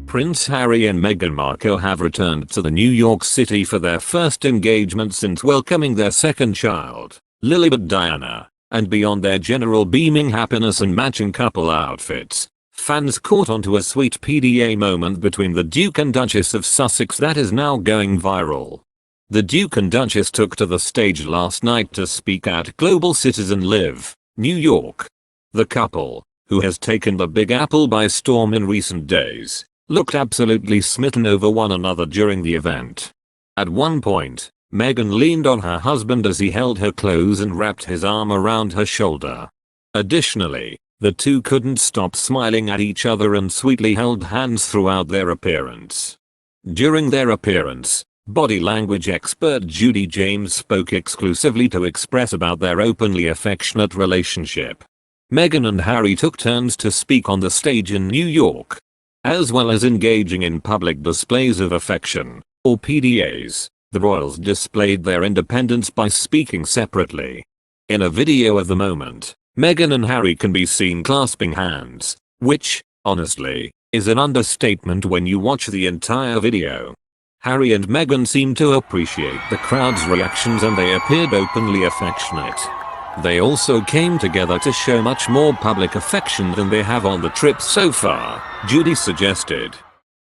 Prince Harry and Meghan Markle have returned to the New York City for their first engagement since welcoming their second child, Lilibet Diana, and beyond their general beaming happiness and matching couple outfits, fans caught onto a sweet PDA moment between the Duke and Duchess of Sussex that is now going viral. The Duke and Duchess took to the stage last night to speak at Global Citizen Live, New York. The couple, who has taken the Big Apple by storm in recent days, looked absolutely smitten over one another during the event. At one point, Meghan leaned on her husband as he held her close and wrapped his arm around her shoulder. Additionally, the two couldn't stop smiling at each other and sweetly held hands throughout their appearance. During their appearance, body language expert Judy James spoke exclusively to express about their openly affectionate relationship. Meghan and Harry took turns to speak on the stage in New York, as well as engaging in public displays of affection, or PDAs. The royals displayed their independence by speaking separately. In a video of the moment, Meghan and Harry can be seen clasping hands, which, honestly, is an understatement when you watch the entire video. Harry and Meghan seemed to appreciate the crowd's reactions and they appeared openly affectionate. They also came together to show much more public affection than they have on the trip so far, Judy suggested.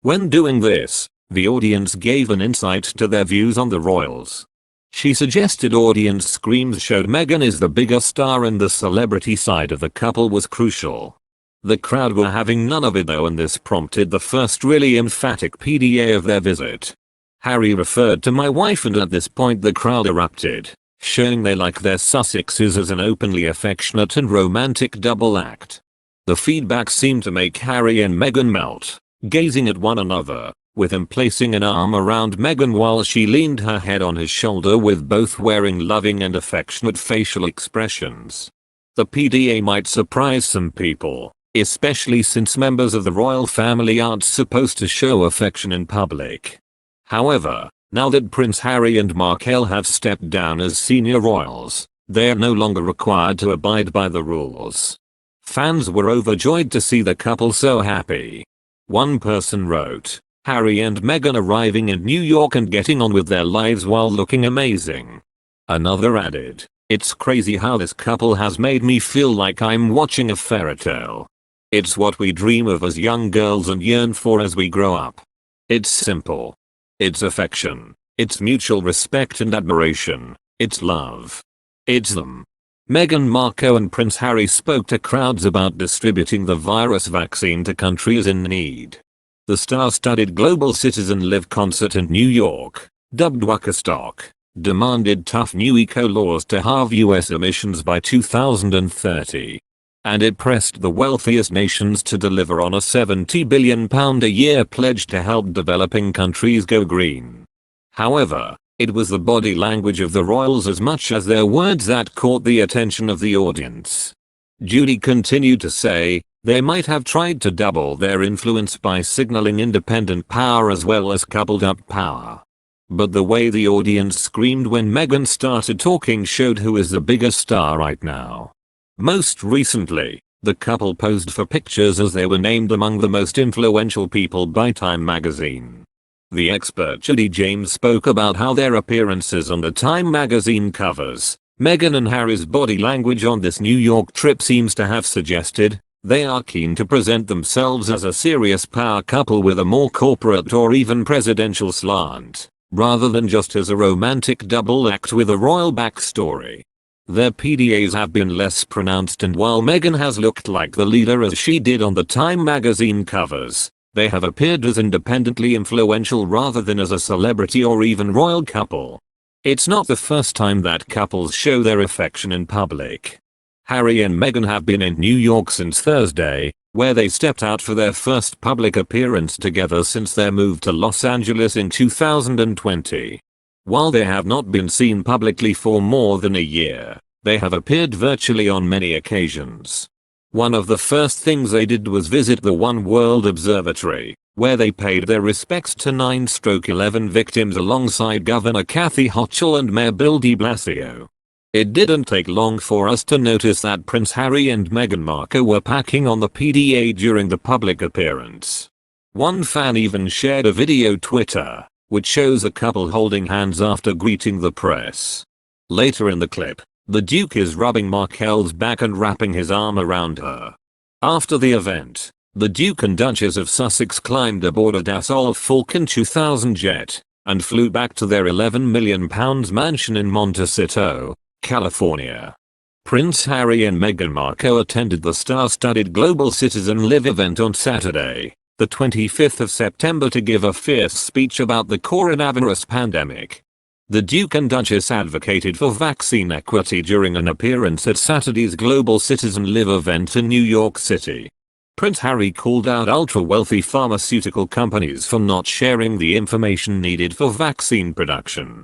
When doing this, the audience gave an insight to their views on the royals. She suggested audience screams showed Meghan is the bigger star and the celebrity side of the couple was crucial. The crowd were having none of it though, and this prompted the first really emphatic PDA of their visit. Harry referred to "my wife" and at this point the crowd erupted, showing they like their Sussexes as an openly affectionate and romantic double act. The feedback seemed to make Harry and Meghan melt, gazing at one another, with him placing an arm around Meghan while she leaned her head on his shoulder, with both wearing loving and affectionate facial expressions. The PDA might surprise some people, especially since members of the royal family aren't supposed to show affection in public. However, now that Prince Harry and Markle have stepped down as senior royals, they are no longer required to abide by the rules. Fans were overjoyed to see the couple so happy. One person wrote, "Harry and Meghan arriving in New York and getting on with their lives while looking amazing." Another added, "It's crazy how this couple has made me feel like I'm watching a fairy tale. It's what we dream of as young girls and yearn for as we grow up. It's simple. It's affection. It's mutual respect and admiration. It's love. It's them." Meghan Markle and Prince Harry spoke to crowds about distributing the virus vaccine to countries in need. The star-studded Global Citizen Live concert in New York, dubbed Woodstock, demanded tough new eco-laws to halve US emissions by 2030. And it pressed the wealthiest nations to deliver on a £70 billion a year pledge to help developing countries go green. However, it was the body language of the royals as much as their words that caught the attention of the audience. Judy continued to say, "They might have tried to double their influence by signaling independent power as well as coupled up power. But the way the audience screamed when Meghan started talking showed who is the bigger star right now." Most recently, the couple posed for pictures as they were named among the most influential people by Time magazine. The expert Judy James spoke about how their appearances on the Time magazine covers, Meghan and Harry's body language on this New York trip seems to have suggested they are keen to present themselves as a serious power couple with a more corporate or even presidential slant, rather than just as a romantic double act with a royal backstory. Their PDAs have been less pronounced, and while Meghan has looked like the leader as she did on the Time magazine covers, they have appeared as independently influential rather than as a celebrity or even royal couple. It's not the first time that couples show their affection in public. Harry and Meghan have been in New York since Thursday, where they stepped out for their first public appearance together since their move to Los Angeles in 2020. While they have not been seen publicly for more than a year, they have appeared virtually on many occasions. One of the first things they did was visit the One World Observatory, where they paid their respects to 9/11 victims alongside Governor Kathy Hochul and Mayor Bill de Blasio. It didn't take long for us to notice that Prince Harry and Meghan Markle were packing on the PDA during the public appearance. One fan even shared a video Twitter, which shows a couple holding hands after greeting the press. Later in the clip, the Duke is rubbing Markle's back and wrapping his arm around her. After the event, the Duke and Duchess of Sussex climbed aboard a Dassault Falcon 2000 jet and flew back to their £11 million mansion in Montecito, California. Prince Harry and Meghan Markle attended the star-studded Global Citizen Live event on Saturday, the 25th of September, to give a fierce speech about the coronavirus pandemic. The Duke and Duchess advocated for vaccine equity during an appearance at Saturday's Global Citizen Live event in New York City. Prince Harry called out ultra-wealthy pharmaceutical companies for not sharing the information needed for vaccine production.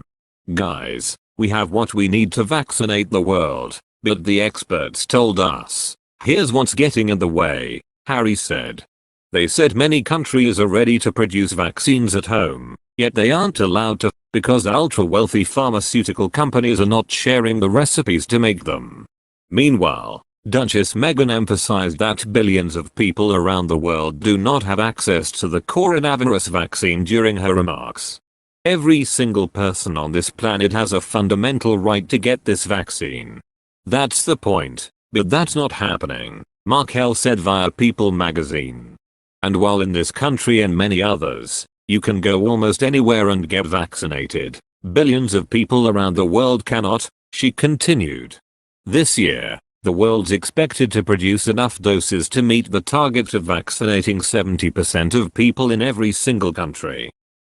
"Guys, we have what we need to vaccinate the world, but the experts told us, here's what's getting in the way," Harry said. They said many countries are ready to produce vaccines at home, yet they aren't allowed to because ultra-wealthy pharmaceutical companies are not sharing the recipes to make them. Meanwhile, Duchess Meghan emphasized that billions of people around the world do not have access to the coronavirus vaccine during her remarks. "Every single person on this planet has a fundamental right to get this vaccine. That's the point, but that's not happening," Markle said via People magazine. "And while in this country and many others, you can go almost anywhere and get vaccinated, billions of people around the world cannot," she continued. This year, the world's expected to produce enough doses to meet the target of vaccinating 70% of people in every single country.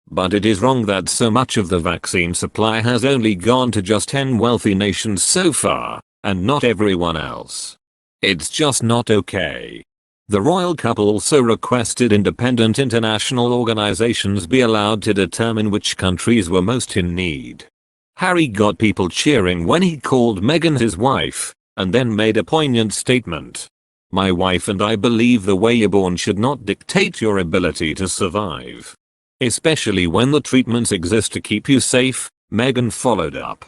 But it is wrong that so much of the vaccine supply has only gone to just 10 wealthy nations so far, and not everyone else. It's just not okay. The royal couple also requested independent international organizations be allowed to determine which countries were most in need. Harry got people cheering when he called Meghan his wife, and then made a poignant statement. "My wife and I believe the way you're born should not dictate your ability to survive. Especially when the treatments exist to keep you safe," Meghan followed up.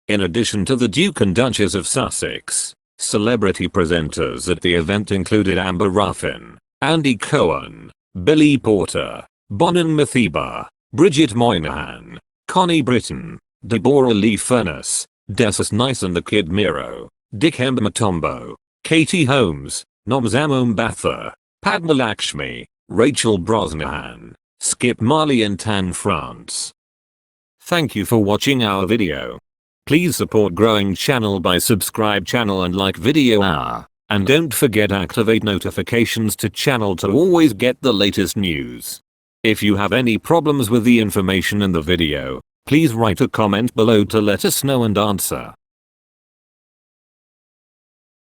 In addition to the Duke and Duchess of Sussex, celebrity presenters at the event included Amber Ruffin, Andy Cohen, Billy Porter, Bonan Mathiba, Bridget Moynihan, Connie Britton, Deborah Lee Furness, Dessus Nice and the Kid Miro, Dikembe Mutombo, Katie Holmes, Nomzamo Mbatha, Padma Lakshmi, Rachel Brosnahan, Skip Marley and Tan France. Thank you for watching our video. Please support growing channel by subscribe channel and like video hour. And don't forget activate notifications to channel to always get the latest news. If you have any problems with the information in the video, please write a comment below to let us know and answer.